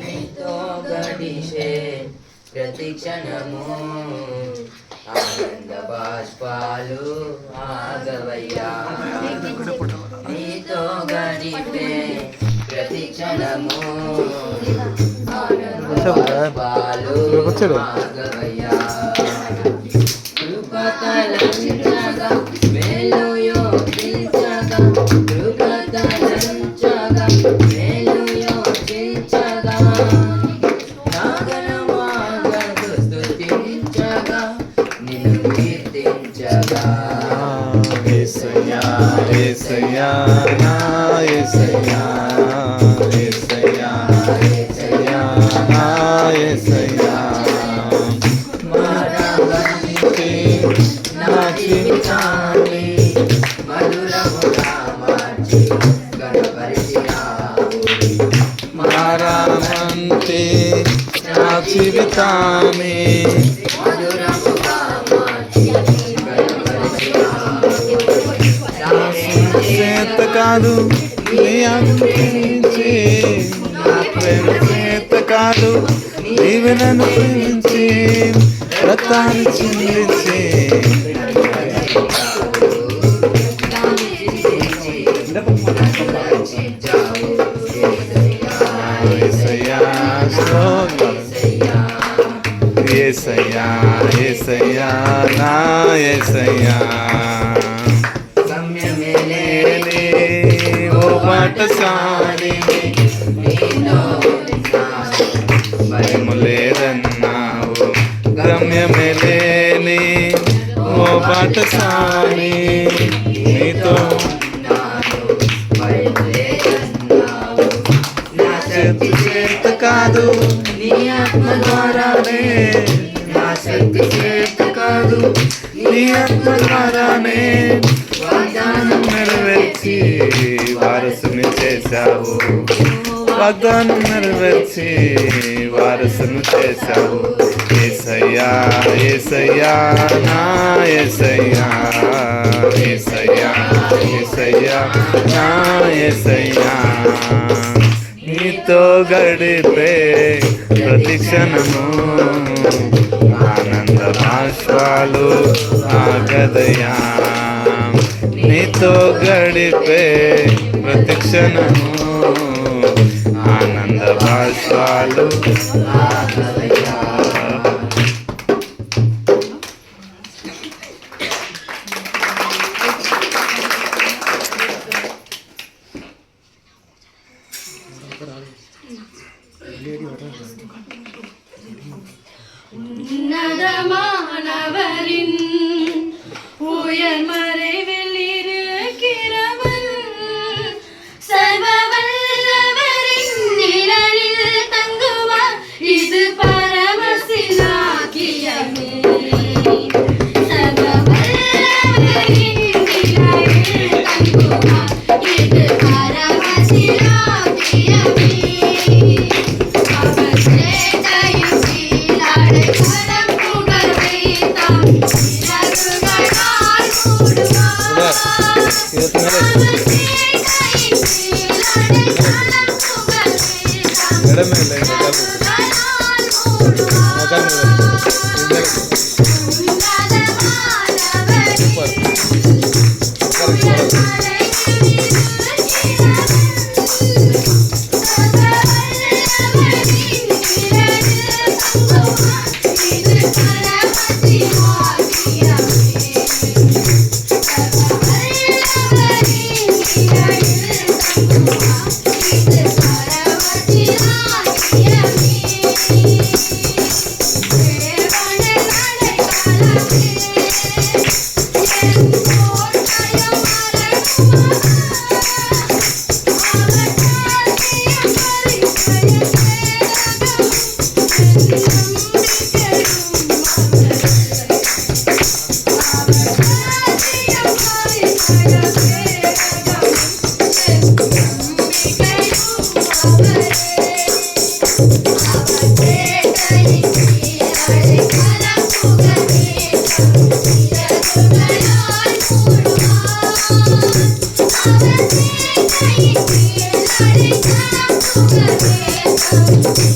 నీతో గడిచే ప్రతి క్షణము ఆనంద బాష్పాలు ఆగవయ్యా. నీతో గడిపే ప్రతి క్షణము ఆనంద బాష్పాలు ఆగవయ్యా. కృపతలంచగా మేలు యోచించగా కృపతలంచగా మేలు యోచించగా నాగనమాగదు స్తుతించగా నిన్ను కీర్తించగా. యేసయ్యా యేసయ్యా నా యేసయ్యా యేసయ్యా యేసయ్యా నా యేసయ్యా నా జీవితాన్ని మధురముగా మార్చి గణపరిచినావు. మారామంటే నా జీవితాన్ని మధురముగా మార్చి గణపరిచినావు. చేత కాదు నీ ప్రేమించి నా ప్రేమ చేత కాదు నీవు నన్ను ప్రేమించి రక్తాన్ని చిందించి యేసయ్యా యేసయ్యా నా యేసయ్యా గమ్యమేలేని ఓ బాటసారి భయము లేదన్నావు. గమ్యమేలేని ఓ బాటసారి నీతో నా శక్తి చేత కాదు నీ ఆత్మ ద్వారానే నా శక్తి చేత కాదు నీ ఆత్మ ద్వారానే వాగ్దానం నెరవేర్చి వారసుని చేశావు. వాగ్దానం నెరవేర్చి వారసును చేశావు. యేసయ్యా యేసయ్యా నా యేసయ్యా యేసయ్యా యేసయ్యా నా యేసయ్యా నీతో గడిపే ప్రతి క్షణము ఆనంద బాష్పాలు ఆగదయా. నీతో గడిపే ప్రతి క్షణము ఆనంద బాష్పాలు ఆగదయా. உன்னதமானவரின் உயர் மறைவில் இருக்கிறவன் சர்வ வல்லவரின் நிழலில் தங்குவார். இது பரமசிலாக்கியமே. சர்வ வல்லவரின் நிழலில் தங்குவார். இது பரமசிலாக்கியமே. அவர் சேட்டையும் சீலாடை கரம் புகழ் வைத்தார். இறகுகளால் மூடுவார். அவர் சேட்டையும் சீலாடை கரம் புகழ் வைத்தார். இறகுகளால் స్తుతించా